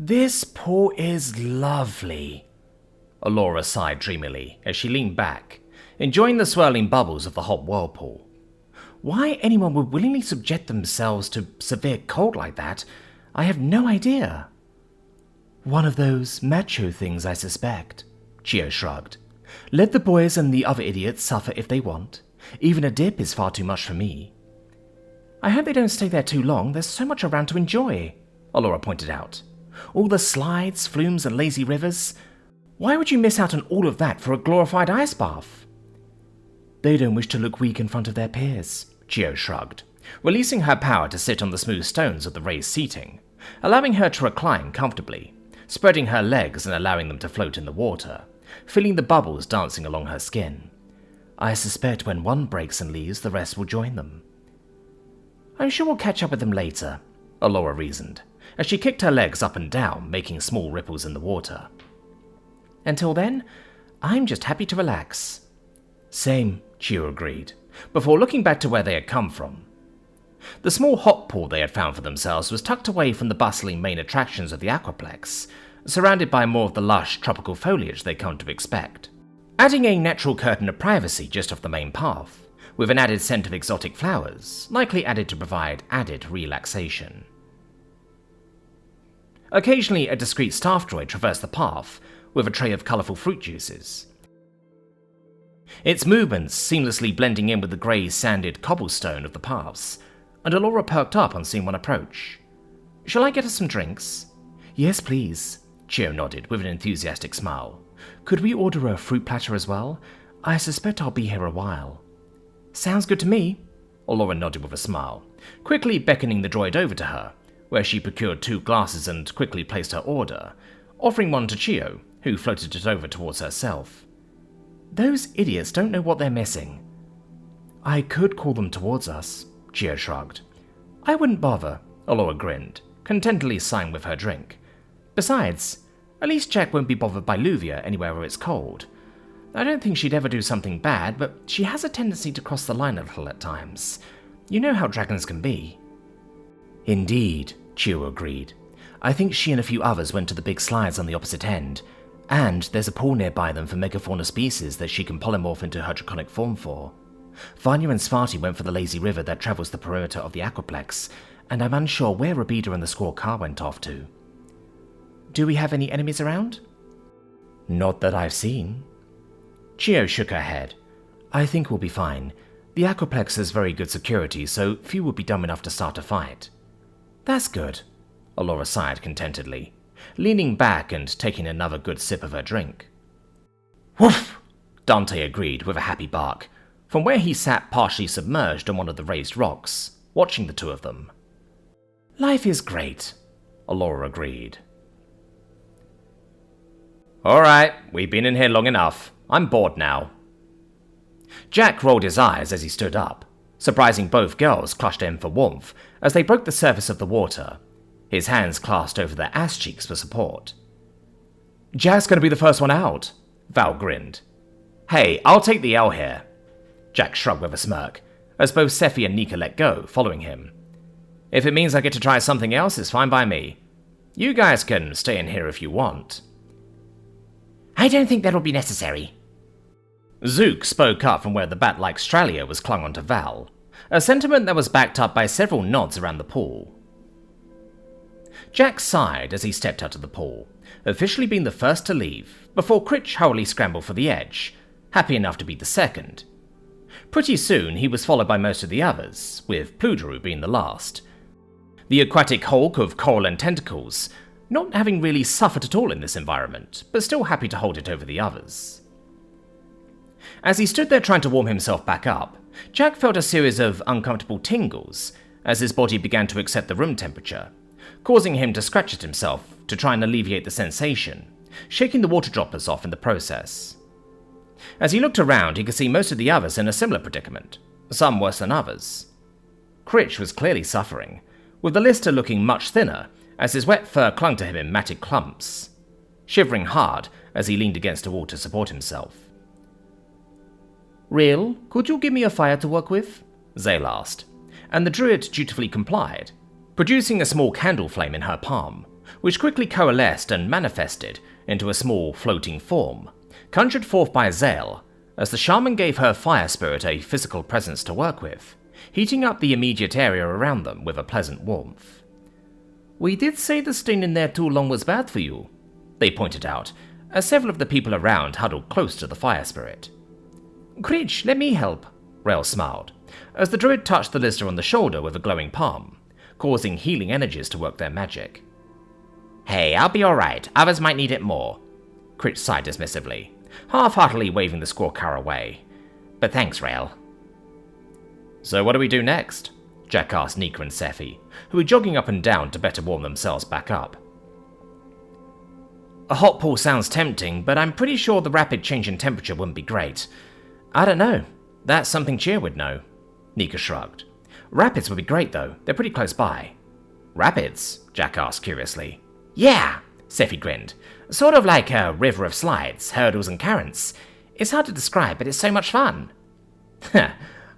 This pool is lovely, Allura sighed dreamily as she leaned back, enjoying the swirling bubbles of the hot whirlpool. Why anyone would willingly subject themselves to severe cold like that, I have no idea. One of those macho things, I suspect, Chio shrugged. Let the boys and the other idiots suffer if they want. Even a dip is far too much for me. I hope they don't stay there too long, there's so much around to enjoy, Allura pointed out. All the slides, flumes and lazy rivers. Why would you miss out on all of that for a glorified ice bath? They don't wish to look weak in front of their peers, Chio shrugged, releasing her power to sit on the smooth stones of the raised seating, allowing her to recline comfortably, spreading her legs and allowing them to float in the water, feeling the bubbles dancing along her skin. I suspect when one breaks and leaves, the rest will join them. I'm sure we'll catch up with them later, Allura reasoned, as she kicked her legs up and down, making small ripples in the water. Until then, I'm just happy to relax. Same, Chio agreed, before looking back to where they had come from. The small hot pool they had found for themselves was tucked away from the bustling main attractions of the aquaplex, surrounded by more of the lush tropical foliage they'd come to expect, adding a natural curtain of privacy just off the main path, with an added scent of exotic flowers, likely added to provide added relaxation. Occasionally, a discreet staff droid traversed the path with a tray of colourful fruit juices, its movements seamlessly blending in with the grey sanded cobblestone of the paths, and Allura perked up on seeing one approach. Shall I get us some drinks? Yes, please, Chio nodded with an enthusiastic smile. Could we order a fruit platter as well? I suspect I'll be here a while. Sounds good to me, Allura nodded with a smile, quickly beckoning the droid over to her, where she procured 2 glasses and quickly placed her order, offering one to Chio, who floated it over towards herself. Those idiots don't know what they're missing. I could call them towards us, Chio shrugged. I wouldn't bother, Allura grinned, contentedly sighing with her drink. Besides, at least Jack won't be bothered by Luvia anywhere where it's cold. I don't think she'd ever do something bad, but she has a tendency to cross the line a little at times. You know how dragons can be. Indeed, Chio agreed. I think she and a few others went to the big slides on the opposite end, and there's a pool nearby them for megafauna species that she can polymorph into her draconic form for. Vanya and Sparty went for the lazy river that travels the perimeter of the aquaplex, and I'm unsure where Rabida and the squawk car went off to. Do we have any enemies around? Not that I've seen. Chio shook her head. I think we'll be fine. The aquaplex has very good security, so few would be dumb enough to start a fight. That's good, Allura sighed contentedly, leaning back and taking another good sip of her drink. Woof! Dante agreed with a happy bark, from where he sat partially submerged on one of the raised rocks, watching the two of them. Life is great, Allura agreed. Alright, we've been in here long enough. I'm bored now. Jack rolled his eyes as he stood up, surprising both girls clutched in for warmth as they broke the surface of the water, his hands clasped over their ass cheeks for support. Jack's gonna be the first one out, Val grinned. Hey, I'll take the L here. Jack shrugged with a smirk, as both Scifi and Nika let go, following him. If it means I get to try something else, it's fine by me. You guys can stay in here if you want. I don't think that'll be necessary. Zook spoke up from where the bat-like Stralia was clung onto Val, a sentiment that was backed up by several nods around the pool. Jack sighed as he stepped out of the pool, officially being the first to leave, before Critch hurriedly scrambled for the edge, happy enough to be the second. Pretty soon he was followed by most of the others, with Pluderoo being the last. The aquatic hulk of coral and tentacles, not having really suffered at all in this environment, but still happy to hold it over the others. As he stood there trying to warm himself back up, Jack felt a series of uncomfortable tingles as his body began to accept the room temperature, causing him to scratch at himself to try and alleviate the sensation, shaking the water droplets off in the process. As he looked around, he could see most of the others in a similar predicament, some worse than others. Critch was clearly suffering, with the Lister looking much thinner as his wet fur clung to him in matted clumps, shivering hard as he leaned against a wall to support himself. Real, could you give me a fire to work with? Zale asked, and the druid dutifully complied, producing a small candle flame in her palm, which quickly coalesced and manifested into a small floating form, conjured forth by Zale, as the shaman gave her fire spirit a physical presence to work with, heating up the immediate area around them with a pleasant warmth. "We did say the staying in there too long was bad for you," they pointed out, as several of the people around huddled close to the fire spirit. "Critch, let me help," Rael smiled, as the druid touched the listener on the shoulder with a glowing palm, causing healing energies to work their magic. "Hey, I'll be alright, others might need it more," Critch sighed dismissively, half-heartedly waving the squawker away. "But thanks, Rael." "So what do we do next?" Jack asked Nika and Scifi, who were jogging up and down to better warm themselves back up. "A hot pool sounds tempting, but I'm pretty sure the rapid change in temperature wouldn't be great. I don't know. That's something Cheer would know." Nika shrugged. "Rapids would be great, though. They're pretty close by." "Rapids?" Jack asked curiously. "Yeah," Scifi grinned. "Sort of like a river of slides, hurdles and currents. It's hard to describe, but it's so much fun."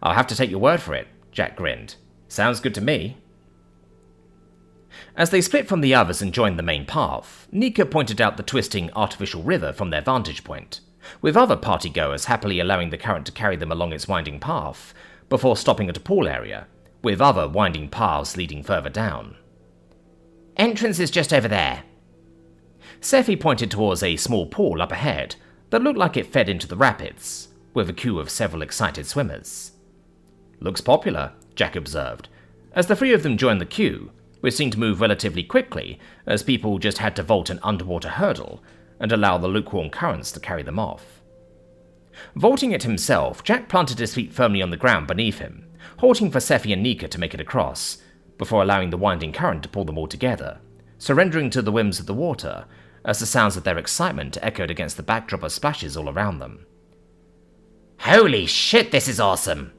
"I'll have to take your word for it," Jack grinned. "Sounds good to me." As they split from the others and joined the main path, Nika pointed out the twisting artificial river from their vantage point, with other partygoers happily allowing the current to carry them along its winding path, before stopping at a pool area, with other winding paths leading further down. "Entrance is just over there." Scifi pointed towards a small pool up ahead that looked like it fed into the rapids, with a queue of several excited swimmers. "Looks popular," Jack observed, as the three of them joined the queue, which seemed to move relatively quickly as people just had to vault an underwater hurdle and allow the lukewarm currents to carry them off. Vaulting it himself, Jack planted his feet firmly on the ground beneath him, halting for Scifi and Nika to make it across, before allowing the winding current to pull them all together, surrendering to the whims of the water as the sounds of their excitement echoed against the backdrop of splashes all around them. "Holy shit, this is awesome!"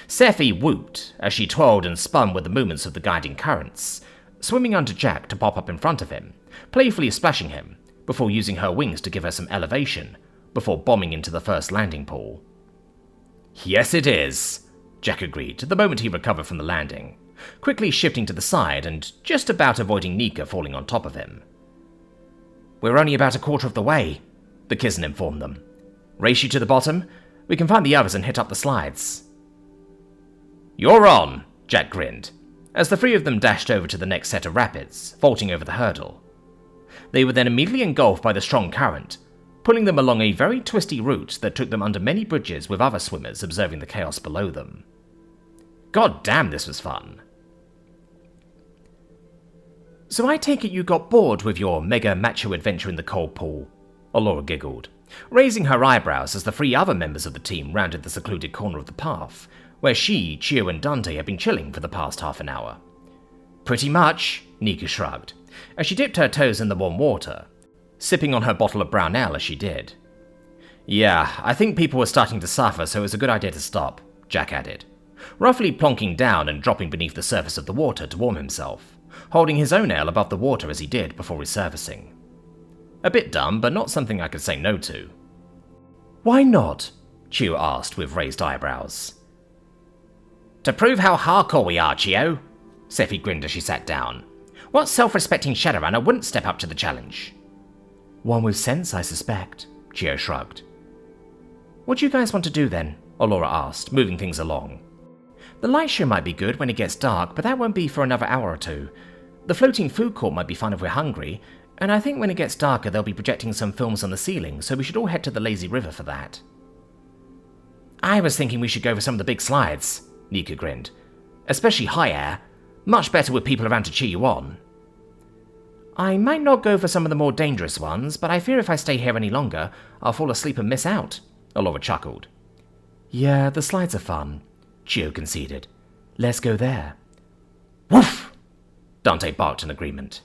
Scifi whooped as she twirled and spun with the movements of the guiding currents, swimming under Jack to pop up in front of him, playfully splashing him, before using her wings to give her some elevation, before bombing into the first landing pool. "Yes, it is," Jack agreed the moment he recovered from the landing, quickly shifting to the side and just about avoiding Nika falling on top of him. "We're only about a quarter of the way," the Kizzen informed them. "Race you to the bottom? We can find the others and hit up the slides." "You're on," Jack grinned, as the three of them dashed over to the next set of rapids, vaulting over the hurdle. They were then immediately engulfed by the strong current, pulling them along a very twisty route that took them under many bridges with other swimmers observing the chaos below them. God damn, this was fun. "So I take it you got bored with your mega macho adventure in the cold pool," Allura giggled, raising her eyebrows as the three other members of the team rounded the secluded corner of the path, where she, Chio and Dante had been chilling for the past half an hour. "Pretty much," Nika shrugged, as she dipped her toes in the warm water, sipping on her bottle of brown ale as she did. "Yeah, I think people were starting to suffer, so it was a good idea to stop," Jack added, roughly plonking down and dropping beneath the surface of the water to warm himself, holding his own ale above the water as he did before resurfacing. A bit dumb, but not something I could say no to. "Why not?" Chio asked with raised eyebrows. "To prove how hardcore we are, Chio," Scifi grinned as she sat down. "What self-respecting Shadowrunner wouldn't step up to the challenge?" "One with sense, I suspect," Chio shrugged. "What do you guys want to do then?" Allura asked, moving things along. "The light show might be good when it gets dark, but that won't be for another hour or two. The floating food court might be fun if we're hungry, and I think when it gets darker they'll be projecting some films on the ceiling, so we should all head to the lazy river for that." "I was thinking we should go for some of the big slides," Nika grinned. "Especially high air. Much better with people around to cheer you on." "I might not go for some of the more dangerous ones, but I fear if I stay here any longer, I'll fall asleep and miss out," Allura chuckled. "Yeah, the slides are fun," Chio conceded. "Let's go there." "Woof!" Dante barked in agreement.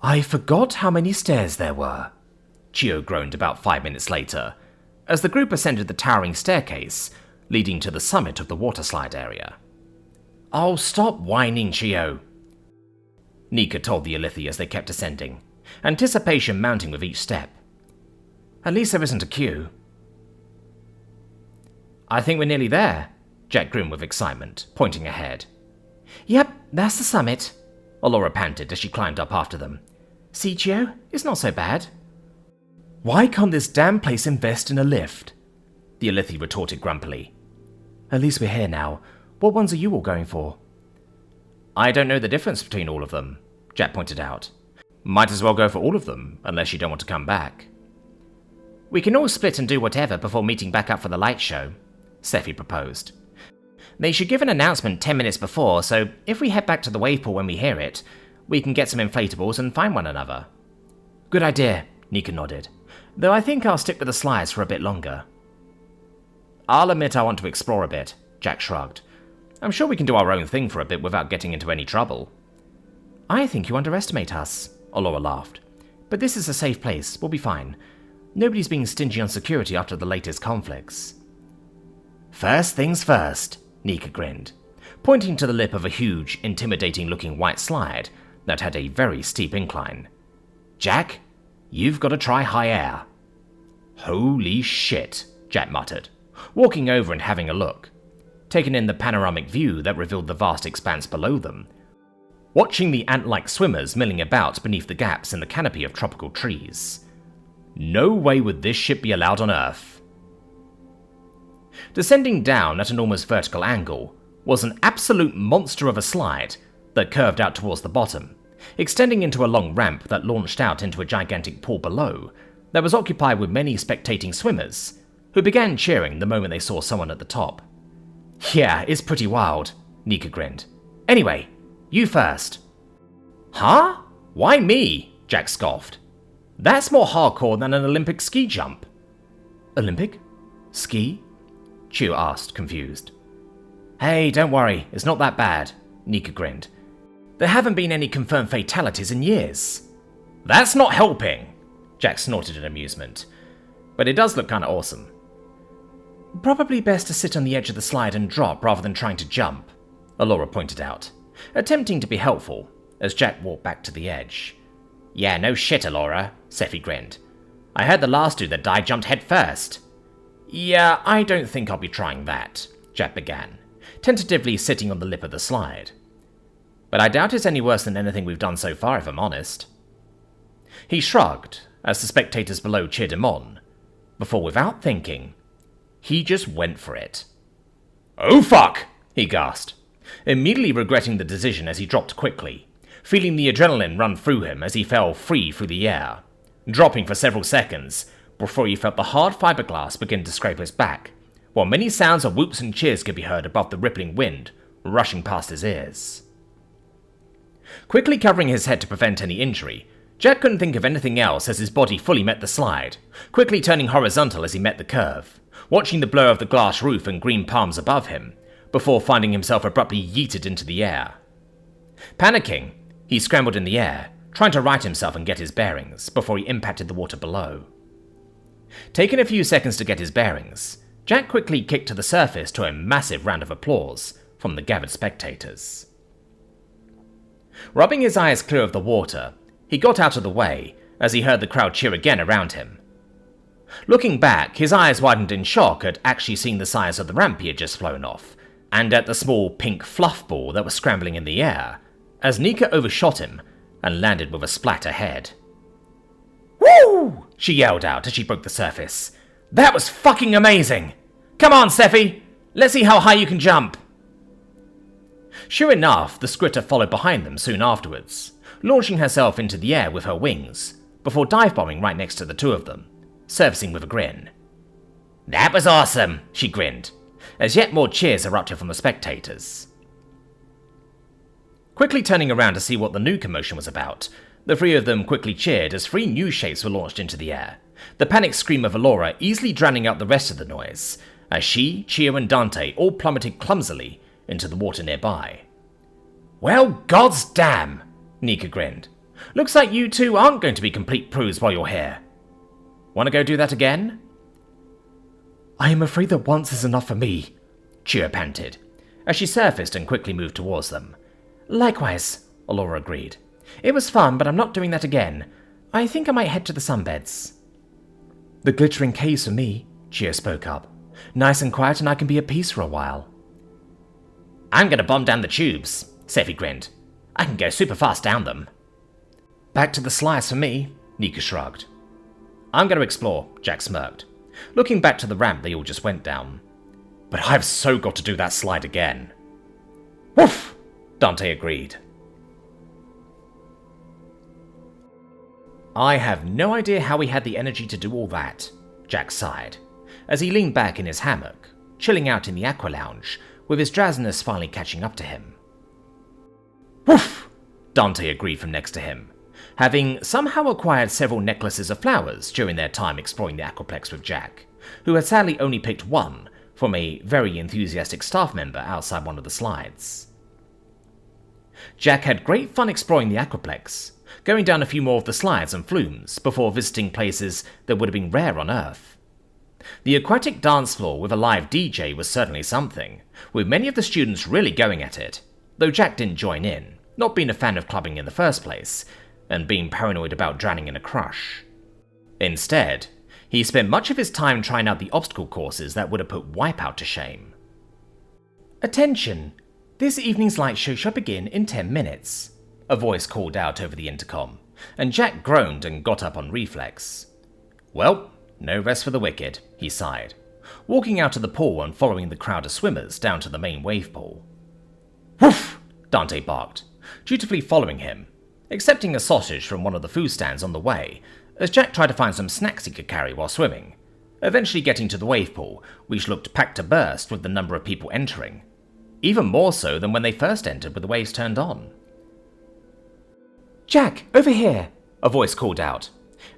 "I forgot how many stairs there were," Chio groaned about 5 minutes later, as the group ascended the towering staircase leading to the summit of the waterslide area. "Oh, stop whining, Chio," Nika told the Alethi as they kept ascending, anticipation mounting with each step. "At least there isn't a queue." "I think we're nearly there," Jack grinned with excitement, pointing ahead. "Yep, that's the summit," Allura panted as she climbed up after them. See, Chio, it's not so bad. Why can't this damn place invest in a lift? The Alethi retorted grumpily. At least we're here now. What ones are you all going for? I don't know the difference between all of them, Jack pointed out. Might as well go for all of them, unless you don't want to come back. We can all split and do whatever before meeting back up for the light show, Scifi proposed. They should give an announcement 10 minutes before, so if we head back to the wave pool when we hear it, we can get some inflatables and find one another. Good idea, Nika nodded. Though I think I'll stick with the slides for a bit longer. I'll admit I want to explore a bit, Jack shrugged. I'm sure we can do our own thing for a bit without getting into any trouble. I think you underestimate us, Allura laughed. But this is a safe place, we'll be fine. Nobody's being stingy on security after the latest conflicts. First things first, Nika grinned, pointing to the lip of a huge, intimidating-looking white slide that had a very steep incline. Jack, you've got to try high air. Holy shit, Jack muttered, walking over and having a look, taking in the panoramic view that revealed the vast expanse below them, watching the ant-like swimmers milling about beneath the gaps in the canopy of tropical trees. No way would this ship be allowed on Earth. Descending down at an almost vertical angle was an absolute monster of a slide that curved out towards the bottom, extending into a long ramp that launched out into a gigantic pool below that was occupied with many spectating swimmers, who began cheering the moment they saw someone at the top. Yeah, it's pretty wild, Nika grinned. Anyway, you first. Huh? Why me? Jack scoffed. That's more hardcore than an Olympic ski jump. Olympic? Ski? Chu asked, confused. Hey, don't worry, it's not that bad, Nika grinned. There haven't been any confirmed fatalities in years. That's not helping, Jack snorted in amusement. But it does look kinda awesome. Probably best to sit on the edge of the slide and drop rather than trying to jump, Allura pointed out, attempting to be helpful as Jack walked back to the edge. Yeah, no shit, Allura, Scifi grinned. I heard the last dude that died jumped head first. Yeah, I don't think I'll be trying that, Jack began, tentatively sitting on the lip of the slide. But I doubt it's any worse than anything we've done so far, if I'm honest. He shrugged as the spectators below cheered him on, before, without thinking, he just went for it. Oh fuck, he gasped, immediately regretting the decision as he dropped quickly, feeling the adrenaline run through him as he fell free through the air, dropping for several seconds before he felt the hard fiberglass begin to scrape his back, while many sounds of whoops and cheers could be heard above the rippling wind rushing past his ears. Quickly covering his head to prevent any injury, Jack couldn't think of anything else as his body fully met the slide, quickly turning horizontal as he met the curve, watching the blur of the glass roof and green palms above him, before finding himself abruptly yeeted into the air. Panicking, he scrambled in the air, trying to right himself and get his bearings before he impacted the water below. Taking a few seconds to get his bearings, Jack quickly kicked to the surface to a massive round of applause from the gathered spectators. Rubbing his eyes clear of the water, he got out of the way as he heard the crowd cheer again around him. Looking back, his eyes widened in shock at actually seeing the size of the ramp he had just flown off, and at the small pink fluff ball that was scrambling in the air, as Nika overshot him and landed with a splat ahead. Woo! She yelled out as she broke the surface. That was fucking amazing! Come on, Scifi! Let's see how high you can jump! Sure enough, the Scritter followed behind them soon afterwards, launching herself into the air with her wings, before dive-bombing right next to the two of them, surfacing with a grin. That was awesome, she grinned, as yet more cheers erupted from the spectators. Quickly turning around to see what the new commotion was about, the three of them quickly cheered as three new shapes were launched into the air, the panicked scream of Allura easily drowning out the rest of the noise, as she, Chio and Dante all plummeted clumsily into the water nearby. Well, gods damn, Nika grinned. Looks like you two aren't going to be complete pros while you're here. Want to go do that again? I am afraid that once is enough for me, Chio panted, as she surfaced and quickly moved towards them. Likewise, Allura agreed. It was fun, but I'm not doing that again. I think I might head to the sunbeds. The glittering caves for me, Chio spoke up. Nice and quiet and I can be at peace for a while. I'm going to bomb down the tubes, Scifi grinned. I can go super fast down them. Back to the slides for me, Nika shrugged. I'm going to explore, Jack smirked, looking back to the ramp they all just went down. But I've so got to do that slide again. Woof! Dante agreed. I have no idea how he had the energy to do all that, Jack sighed, as he leaned back in his hammock, chilling out in the aqua lounge, with his drowsiness finally catching up to him. Woof! Dante agreed from next to him, having somehow acquired several necklaces of flowers during their time exploring the aquaplex with Jack, who had sadly only picked one from a very enthusiastic staff member outside one of the slides. Jack had great fun exploring the aquaplex, going down a few more of the slides and flumes before visiting places that would have been rare on Earth. The aquatic dance floor with a live DJ was certainly something, with many of the students really going at it, though Jack didn't join in, not being a fan of clubbing in the first place, and being paranoid about drowning in a crush. Instead, he spent much of his time trying out the obstacle courses that would have put Wipeout to shame. Attention! This evening's light show shall begin in 10 minutes, a voice called out over the intercom, and Jack groaned and got up on reflex. Well, no rest for the wicked, he sighed, walking out of the pool and following the crowd of swimmers down to the main wave pool. Woof! Dante barked, dutifully following him, accepting a sausage from one of the food stands on the way, as Jack tried to find some snacks he could carry while swimming, eventually getting to the wave pool, which looked packed to burst with the number of people entering, even more so than when they first entered with the waves turned on. Jack, over here, a voice called out,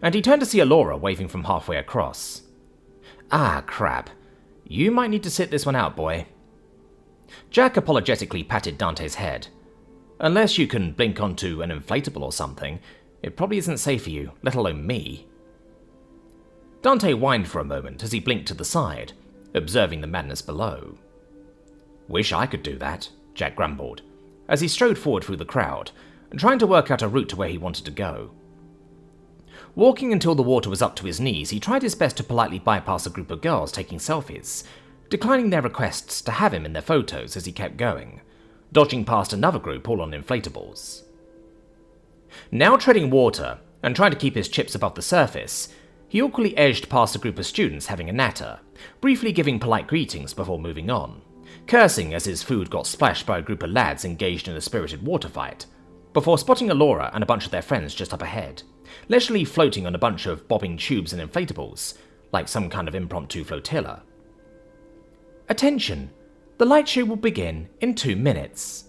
and he turned to see Alora waving from halfway across. Ah, crap. You might need to sit this one out, boy. Jack apologetically patted Dante's head. Unless you can blink onto an inflatable or something, it probably isn't safe for you, let alone me. Dante whined for a moment as he blinked to the side, observing the madness below. Wish I could do that, Jack grumbled, as he strode forward through the crowd, trying to work out a route to where he wanted to go. Walking until the water was up to his knees, he tried his best to politely bypass a group of girls taking selfies, declining their requests to have him in their photos as he kept going, dodging past another group all on inflatables. Now treading water and trying to keep his chips above the surface, he awkwardly edged past a group of students having a natter, briefly giving polite greetings before moving on, cursing as his food got splashed by a group of lads engaged in a spirited water fight, before spotting Alora and a bunch of their friends just up ahead, leisurely floating on a bunch of bobbing tubes and inflatables, like some kind of impromptu flotilla. Attention! The light show will begin in 2 minutes.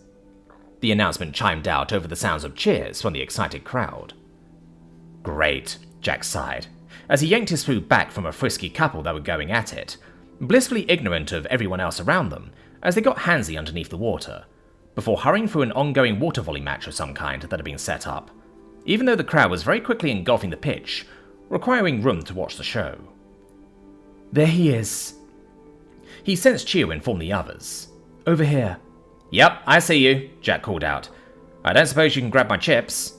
The announcement chimed out over the sounds of cheers from the excited crowd. Great, Jack sighed, as he yanked his food back from a frisky couple that were going at it, blissfully ignorant of everyone else around them as they got handsy underneath the water, before hurrying through an ongoing water volley match of some kind that had been set up, even though the crowd was very quickly engulfing the pitch, requiring room to watch the show. There he is. He sensed Chio inform the others. Over here. Yep, I see you, Jack called out. I don't suppose you can grab my chips?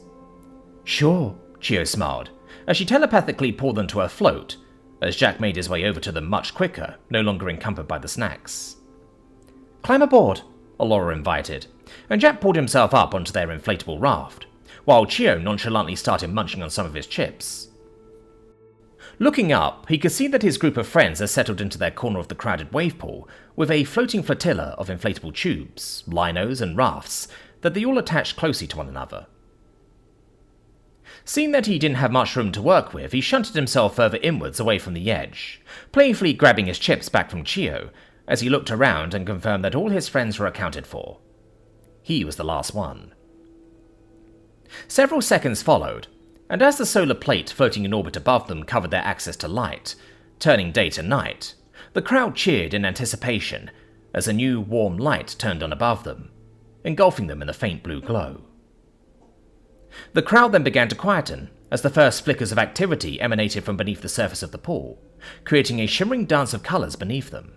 Sure, Chio smiled, as she telepathically pulled them to her float, as Jack made his way over to them much quicker, no longer encumbered by the snacks. Climb aboard, Alora invited, and Jack pulled himself up onto their inflatable raft, while Chio nonchalantly started munching on some of his chips. Looking up, he could see that his group of friends had settled into their corner of the crowded wave pool with a floating flotilla of inflatable tubes, linos, and rafts that they all attached closely to one another. Seeing that he didn't have much room to work with, he shunted himself further inwards away from the edge, playfully grabbing his chips back from Chio as he looked around and confirmed that all his friends were accounted for. He was the last one. Several seconds followed, and as the solar plate floating in orbit above them covered their access to light, turning day to night, the crowd cheered in anticipation as a new warm light turned on above them, engulfing them in the faint blue glow. The crowd then began to quieten as the first flickers of activity emanated from beneath the surface of the pool, creating a shimmering dance of colours beneath them.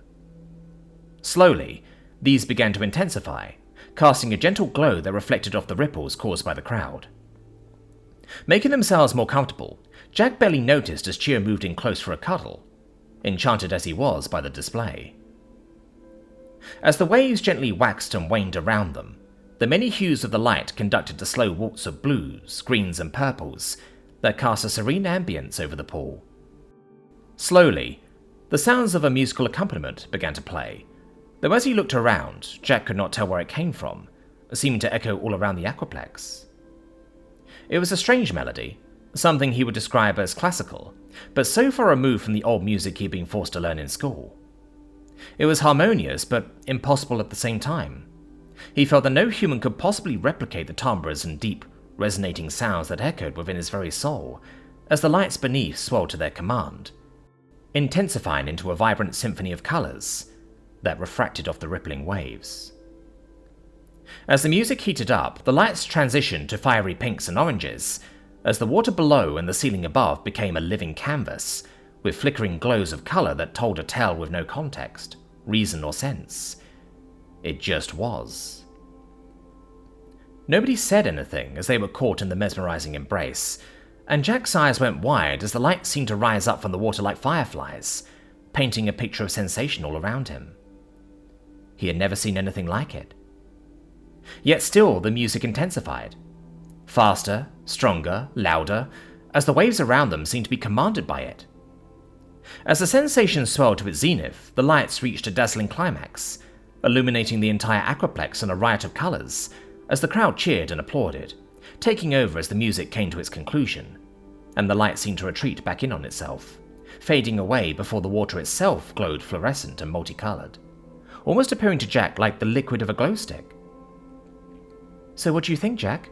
Slowly, these began to intensify, casting a gentle glow that reflected off the ripples caused by the crowd. Making themselves more comfortable, Jack barely noticed as Chio moved in close for a cuddle, enchanted as he was by the display. As the waves gently waxed and waned around them, The many hues of the light conducted to slow waltz of blues, greens, and purples that cast a serene ambience over the pool. Slowly, the sounds of a musical accompaniment began to play, though as he looked around, Jack could not tell where it came from, seeming to echo all around the aquaplex. It was a strange melody, something he would describe as classical, but so far removed from the old music he'd been forced to learn in school. It was harmonious, but impossible at the same time. He felt that no human could possibly replicate the timbres and deep, resonating sounds that echoed within his very soul, as the lights beneath swelled to their command, intensifying into a vibrant symphony of colours that refracted off the rippling waves. As the music heated up, the lights transitioned to fiery pinks and oranges, as the water below and the ceiling above became a living canvas, with flickering glows of colour that told a tale with no context, reason or sense. It just was. Nobody said anything as they were caught in the mesmerising embrace, and Jack's eyes went wide as the lights seemed to rise up from the water like fireflies, painting a picture of sensation all around him. He had never seen anything like it. Yet still the music intensified. Faster, stronger, louder, as the waves around them seemed to be commanded by it. As the sensation swelled to its zenith, the lights reached a dazzling climax, illuminating the entire aquaplex in a riot of colours, as the crowd cheered and applauded, taking over as the music came to its conclusion, and the light seemed to retreat back in on itself, fading away before the water itself glowed fluorescent and multicoloured, almost appearing to Jack like the liquid of a glow stick. "So what do you think, Jack?"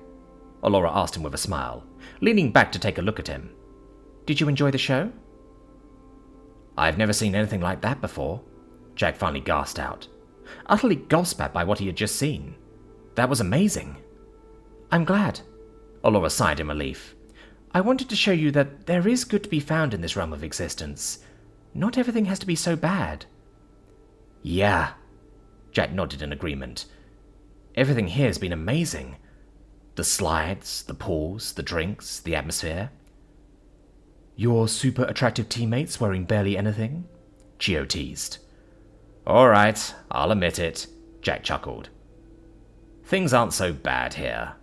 Allura asked him with a smile, leaning back to take a look at him. "Did you enjoy the show?" "I've never seen anything like that before," Jack finally gasped out, utterly gobsmacked by what he had just seen. "That was amazing." "I'm glad," Allura sighed in relief. "I wanted to show you that there is good to be found in this realm of existence. Not everything has to be so bad." "Yeah," Jack nodded in agreement. "Everything here has been amazing. The slides, the pools, the drinks, the atmosphere." "Your super attractive teammates wearing barely anything?" Chio teased. "Alright, I'll admit it," Jack chuckled. "Things aren't so bad here."